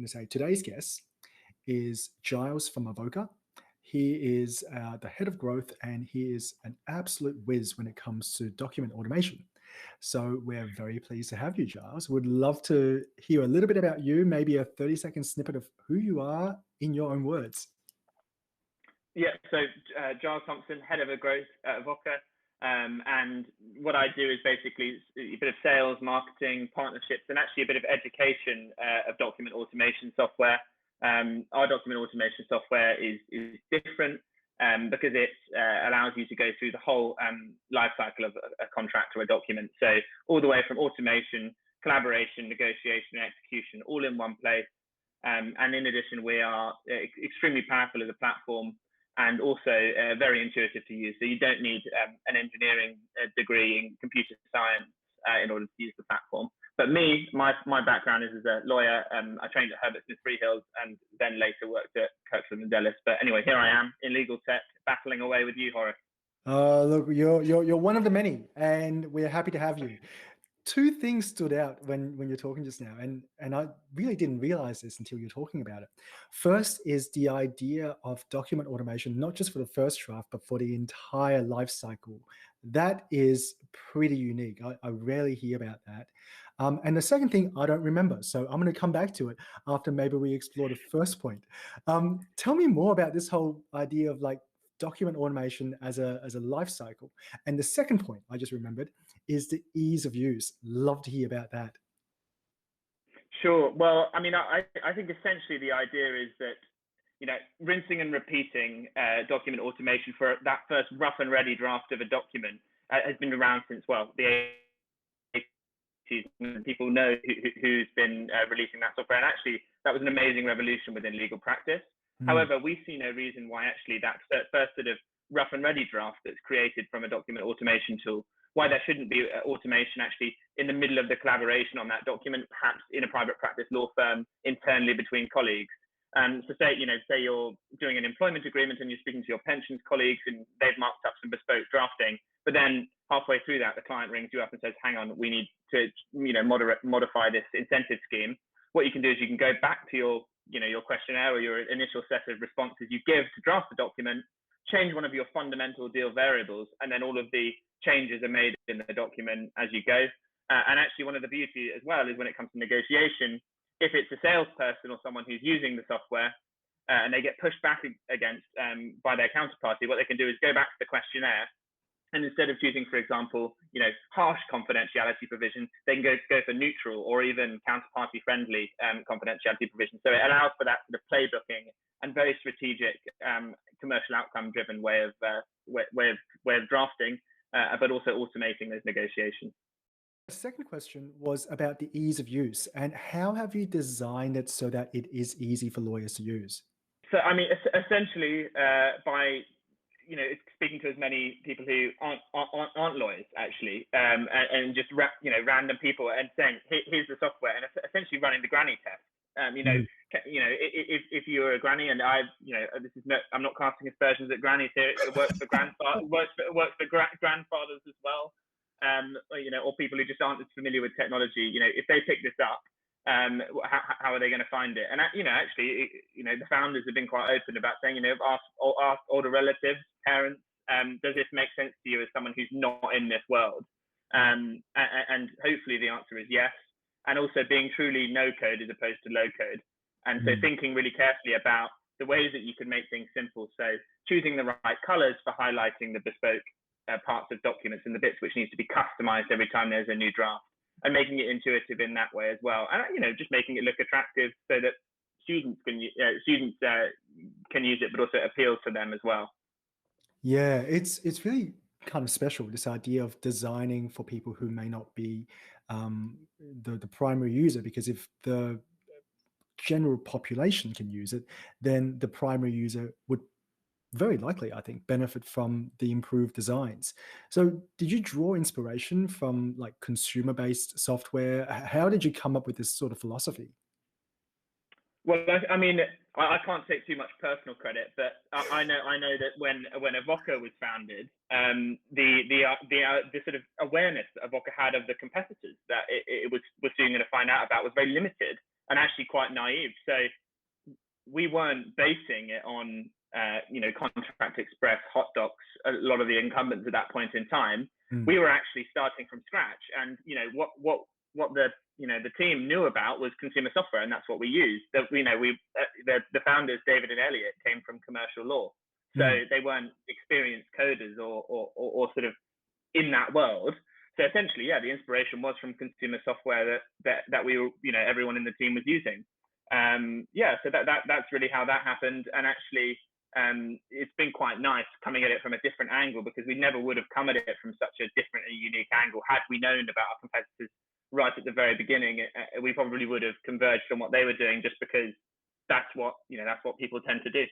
going to say today's guest is Giles from Avvoka. He is the head of growth, and he is an absolute whiz when it comes to document automation. So we're very pleased to have you, Giles. Would love to hear a little bit about you, maybe a 30-second snippet of who you are in your own words. Yeah, so Giles Thompson, head of growth at Avvoka. And what I do is basically a bit of sales, marketing, partnerships, and actually a bit of education of document automation software. Our document automation software is different because it allows you to go through the whole life cycle of a contract or a document. So all the way from automation, collaboration, negotiation, execution, all in one place. And in addition, we are extremely powerful as a platform, and also very intuitive to use. So you don't need an engineering degree in computer science in order to use the platform. But me, my background is as a lawyer. I trained at Herbert Smith Freehills and then later worked at Kirkland and Ellis. But anyway, here I am in legal tech, battling away with you, Horace. Look, you're one of the many, and we're happy to have you. Two things stood out when you're talking just now, and I really didn't realize this until you're talking about it. First is the idea of document automation, not just for the first draft, but for the entire life cycle. That is pretty unique. I rarely hear about that. And the second thing, I don't remember. So I'm going to come back to it after maybe we explore the first point. Tell me more about this whole idea of like document automation as a life cycle. And the second point I just remembered is the ease of use. Love to hear about that. Sure. Well, I mean, I think essentially the idea is that, rinsing and repeating document automation for that first rough and ready draft of a document has been around since, the 80s. People know who's been releasing that software. And actually, that was an amazing revolution within legal practice. However, we see no reason why actually that first sort of rough and ready draft that's created from a document automation tool, why there shouldn't be automation actually in the middle of the collaboration on that document, perhaps in a private practice law firm internally between colleagues. So say you're doing an employment agreement and you're speaking to your pensions colleagues and they've marked up some bespoke drafting, but then halfway through that, the client rings you up and says, hang on, we need to, modify this incentive scheme. What you can do is you can go back to your questionnaire or your initial set of responses you give to draft the document, change one of your fundamental deal variables, and then all of the changes are made in the document as you go. And actually, one of the beauty as well is when it comes to negotiation, if it's a salesperson or someone who's using the software and they get pushed back against by their counterparty, what they can do is go back to the questionnaire. And instead of choosing, for example, harsh confidentiality provision, they can go for neutral or even counterparty friendly confidentiality provision. So it allows for that sort of playbooking and very strategic commercial outcome driven way of drafting, but also automating those negotiations. The second question was about the ease of use, and how have you designed it so that it is easy for lawyers to use? So, I mean, essentially by it's speaking to as many people who aren't lawyers actually, and just random people and saying, here's the software, and essentially running the granny test. If you're a granny, and I'm not casting aspersions at grannies here. It works for grandfathers, works for grandfathers as well. Or people who just aren't as familiar with technology. If they pick this up, how are they going to find it? And actually, the founders have been quite open about saying, ask older relatives, parents, does this make sense to you as someone who's not in this world? And hopefully the answer is yes. And also being truly no code as opposed to low code. And so thinking really carefully about the ways that you can make things simple. So choosing the right colors for highlighting the bespoke parts of documents and the bits which needs to be customized every time there's a new draft, and making it intuitive in that way as well. And, just making it look attractive so that students can use it, but also appeals to them as well. Yeah, it's really kind of special, this idea of designing for people who may not be the primary user, because if the general population can use it, then the primary user would very likely, I think, benefit from the improved designs. So did you draw inspiration from like consumer-based software? How did you come up with this sort of philosophy? Well, I mean, I can't take too much personal credit, but I know that when Avvoka was founded, the sort of awareness that Avvoka had of the competitors that it was soon going to find out about was very limited. and actually quite naive. So we weren't basing it on Contract Express, hot docs, a lot of the incumbents at that point in time. We were actually starting from scratch, and what the team knew about was consumer software, and that's what we used. The founders, David and Elliot, came from commercial law, so they weren't experienced coders or sort of in that world. So essentially, the inspiration was from consumer software that we were, everyone in the team was using. So that's really how that happened. And actually, it's been quite nice coming at it from a different angle, because we never would have come at it from such a different and unique angle had we known about our competitors right at the very beginning. We probably would have converged on what they were doing, just because that's what people tend to do.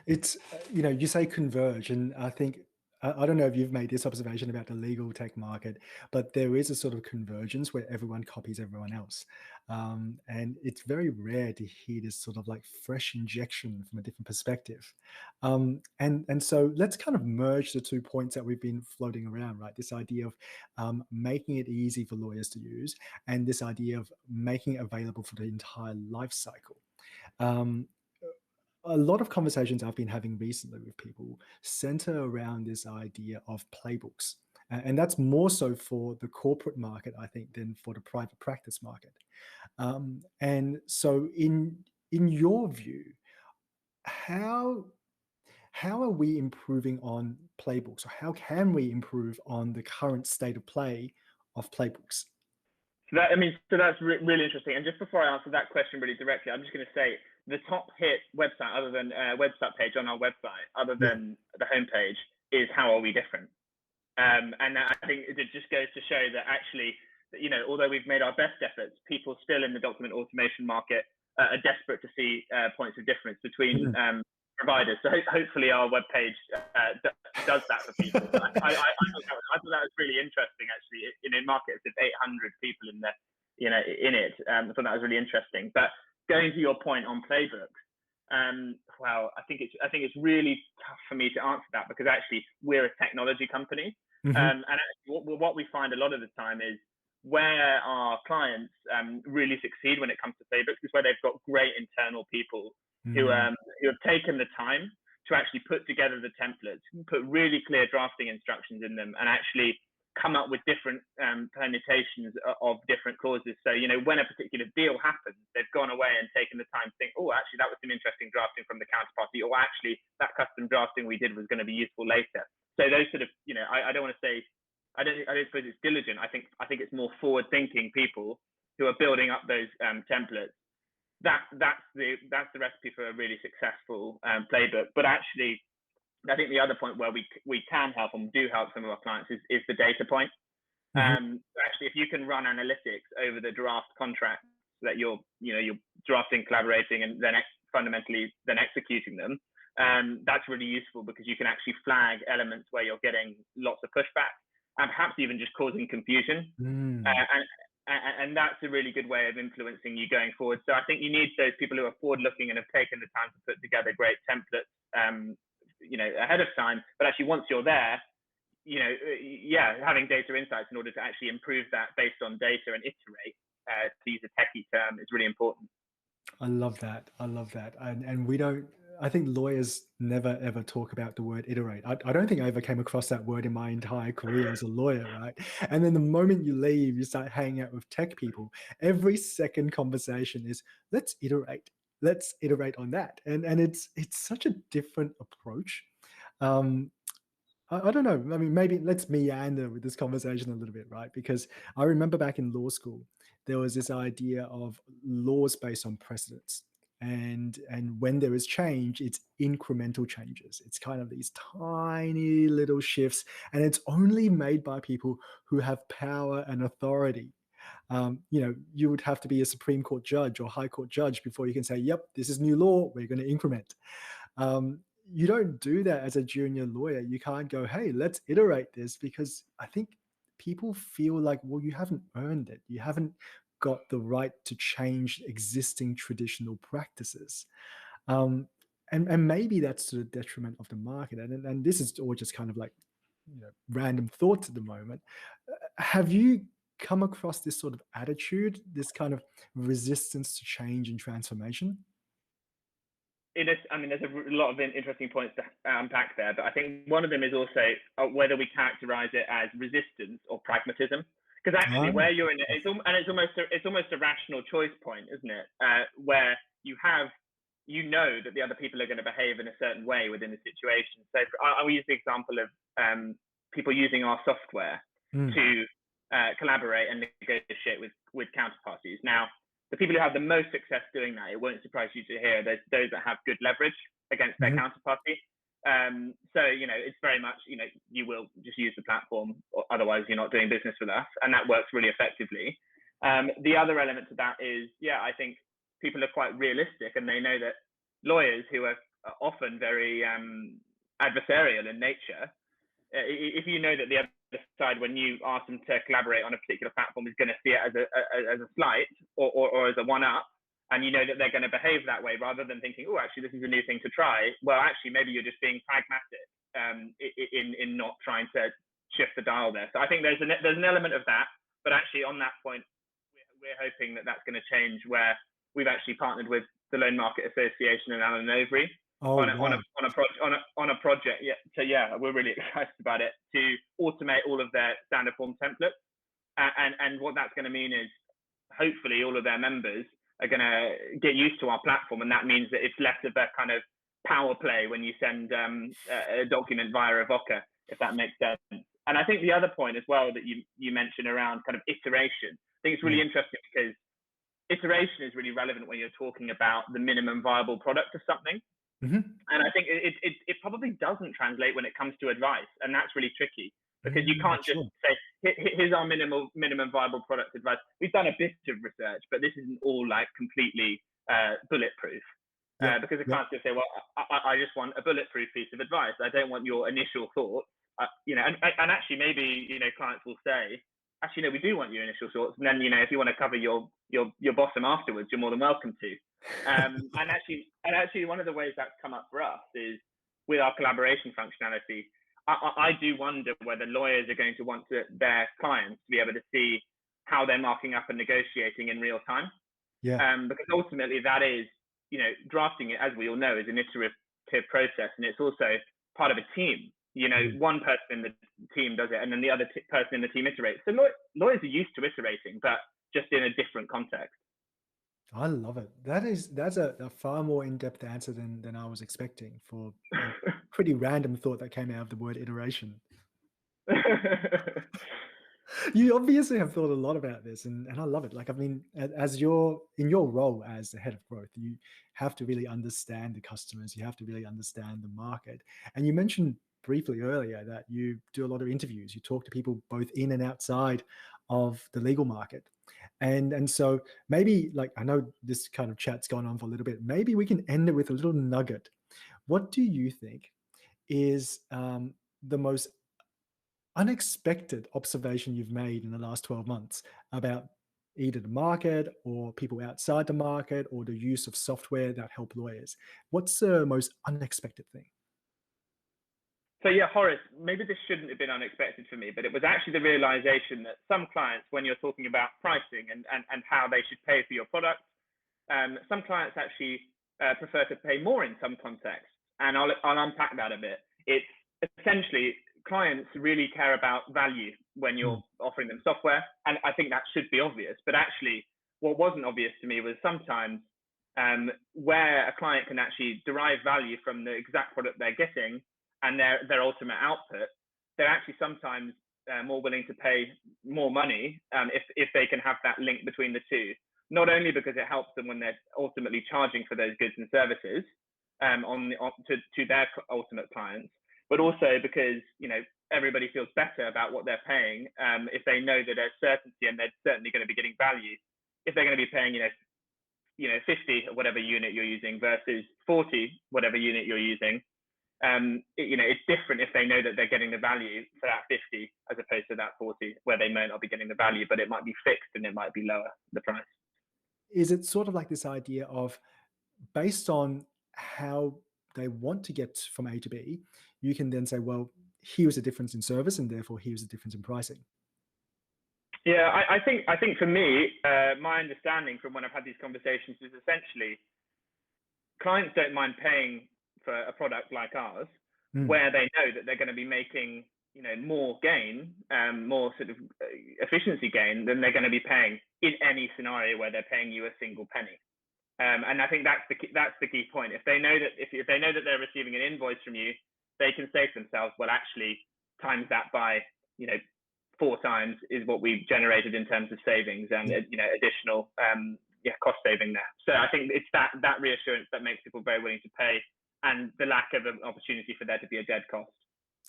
It's you say converge, and I think I don't know if you've made this observation about the legal tech market, but there is a sort of convergence where everyone copies everyone else. And it's very rare to hear this sort of like fresh injection from a different perspective. And so let's kind of merge the 2 points that we've been floating around, right? This idea of making it easy for lawyers to use, and this idea of making it available for the entire life cycle. A lot of conversations I've been having recently with people center around this idea of playbooks. And that's more so for the corporate market, I think, than for the private practice market. And so in your view, how are we improving on playbooks, or how can we improve on the current state of play of playbooks? So that's really interesting. And just before I answer that question really directly, I'm just going to say the top hit website, other than website page on our website, other than the homepage, is How Are We Different? And I think it just goes to show that actually, although we've made our best efforts, people still in the document automation market are desperate to see points of difference between providers. So hopefully our webpage does that for people. I thought that was really interesting, actually. In a market of 800 people in it, I thought that was really interesting. But going to your point on playbooks, well, I think it's really tough for me to answer that, because actually we're a technology company, and actually what we find a lot of the time is where our clients really succeed when it comes to playbooks is where they've got great internal people who have taken the time to actually put together the templates, put really clear drafting instructions in them, and actually come up with different permutations of different clauses. So, when a particular deal happens, they've gone away and taken the time to think, oh, actually, that was some interesting drafting from the counterparty, or actually, that custom drafting we did was going to be useful later. So those sort of, I don't want to say, I don't suppose it's diligent. I think it's more forward-thinking people who are building up those templates. That's the recipe for a really successful playbook. But actually, I think the other point where we can help and do help some of our clients is the data point. Actually, if you can run analytics over the draft contracts that you're drafting, collaborating, and then fundamentally then executing them, that's really useful, because you can actually flag elements where you're getting lots of pushback, and perhaps even just causing confusion. And that's a really good way of influencing you going forward. So I think you need those people who are forward-looking and have taken the time to put together great templates, ahead of time. But actually, once you're there, having data insights in order to actually improve that based on data and iterate, to use a techie term, is really important. I love that. And we don't, I think lawyers never ever talk about the word iterate. I don't think I ever came across that word in my entire career as a lawyer, right? And then the moment you leave, you start hanging out with tech people. Every second conversation is, let's iterate on that. And it's such a different approach. I don't know. I mean, maybe let's meander with this conversation a little bit, right? Because I remember back in law school, there was this idea of laws based on precedents. And when there is change, it's incremental changes. It's kind of these tiny little shifts, and it's only made by people who have power and authority. You would have to be a Supreme Court judge or High Court judge before you can say, yep, this is new law, we're going to increment. You don't do that as a junior lawyer. You can't go, hey, let's iterate this, because I think people feel like, well, you haven't earned it. You haven't got the right to change existing traditional practices. And maybe that's to the detriment of the market. And this is all just kind of like random thoughts at the moment. Have you come across this sort of attitude, this kind of resistance to change and transformation? It is, I mean, there's a lot of interesting points to unpack there, but I think one of them is also whether we characterize it as resistance or pragmatism. Because actually, where you're in it, it's almost a rational choice point, isn't it? Where you know that the other people are going to behave in a certain way within the situation. So I'll use the example of people using our software to collaborate and negotiate with counterparties. Now, the people who have the most success doing that, it won't surprise you to hear, there's those that have good leverage against their counterparty. So, it's very much, you will just use the platform, or otherwise you're not doing business with us. And that works really effectively. The other element to that is, I think people are quite realistic, and they know that lawyers who are often very adversarial in nature, if you know that the other side, when you ask them to collaborate on a particular platform, is going to see it as a slight or as a one-up, and you know that they're going to behave that way, rather than thinking, oh, actually, this is a new thing to try. Well, actually, maybe you're just being pragmatic in not trying to shift the dial there. So I think there's an element of that, but actually on that point, we're hoping that that's going to change, where we've actually partnered with the Loan Market Association and Allen Overy on a project. So we're really excited about it, to automate all of their standard form templates. And what that's going to mean is, hopefully, all of their members are going to get used to our platform, and that means that it's less of a kind of power play when you send a document via Avvoka, if that makes sense. And I think the other point as well that you mentioned around kind of iteration, I think it's really interesting, because iteration is really relevant when you're talking about the minimum viable product of something. And I think it probably doesn't translate when it comes to advice, and that's really tricky, because you can't just say, here's our minimum viable product advice. We've done a bit of research, but this isn't all like completely bulletproof. Because the clients just say, well, I just want a bulletproof piece of advice. I don't want your initial thoughts. And actually, maybe clients will say, actually, no, we do want your initial thoughts, and then if you want to cover your bottom afterwards, you're more than welcome to. And actually, one of the ways that's come up for us is with our collaboration functionality. I do wonder whether lawyers are going to want their clients to be able to see how they're marking up and negotiating in real time. Because ultimately, that is, drafting it, as we all know, is an iterative process, and it's also part of a team. One person in the team does it, and then the other person in the team iterates. So lawyers are used to iterating, but just in a different context. I love it. That's a far more in-depth answer than I was expecting, for a pretty random thought that came out of the word iteration. You obviously have thought a lot about this, and I love it. Like, I mean, in your role as the head of growth, you have to really understand the customers. You have to really understand the market. And you mentioned briefly earlier that you do a lot of interviews. You talk to people both in and outside of the legal market. And so maybe, like, I know this kind of chat's gone on for a little bit. Maybe we can end it with a little nugget. What do you think is the most unexpected observation you've made in the last 12 months about either the market or people outside the market, or the use of software that help lawyers? What's the most unexpected thing? So Horace, maybe this shouldn't have been unexpected for me, but it was actually the realization that some clients, when you're talking about pricing and how they should pay for your product, some clients actually prefer to pay more in some contexts. And I'll unpack that a bit. It's essentially, clients really care about value when you're offering them software. And I think that should be obvious. But actually, what wasn't obvious to me was sometimes where a client can actually derive value from the exact product they're getting and their ultimate output, they're actually sometimes more willing to pay more money if they can have that link between the two. Not only because it helps them when they're ultimately charging for those goods and services to their ultimate clients, but also because everybody feels better about what they're paying if they know that there's certainty and they're certainly going to be getting value. If they're going to be paying 50 or whatever unit you're using versus 40 whatever unit you're using, it's different if they know that they're getting the value for that 50 as opposed to that 40, where they may not be getting the value, but it might be fixed and it might be lower, the price. Is it sort of like this idea of, based on how they want to get from A to B, you can then say, well, here's a difference in service, and therefore here's a difference in pricing? Yeah, I think for me, my understanding from when I've had these conversations is essentially clients don't mind paying for a product like ours, Mm. where they know that they're going to be making, you know, more gain, more sort of efficiency gain than they're going to be paying in any scenario where they're paying you a single penny. And I think that's the key point. If they know that if they know that they're receiving an invoice from you, they can say to themselves, well, actually, times that by, you know, 4 times is what we've generated in terms of savings and, Yeah. you know, additional cost saving there. So I think it's that reassurance that makes people very willing to pay, and the lack of an opportunity for there to be a dead cost.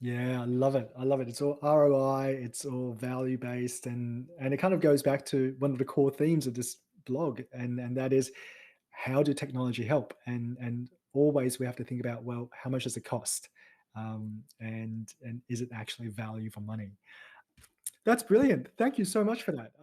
Yeah, I love it. I love it. It's all ROI, it's all value based, and it kind of goes back to one of the core themes of this blog, and that is how do technology help? And always we have to think about, well, how much does it cost? And is it actually value for money? That's brilliant. Thank you so much for that.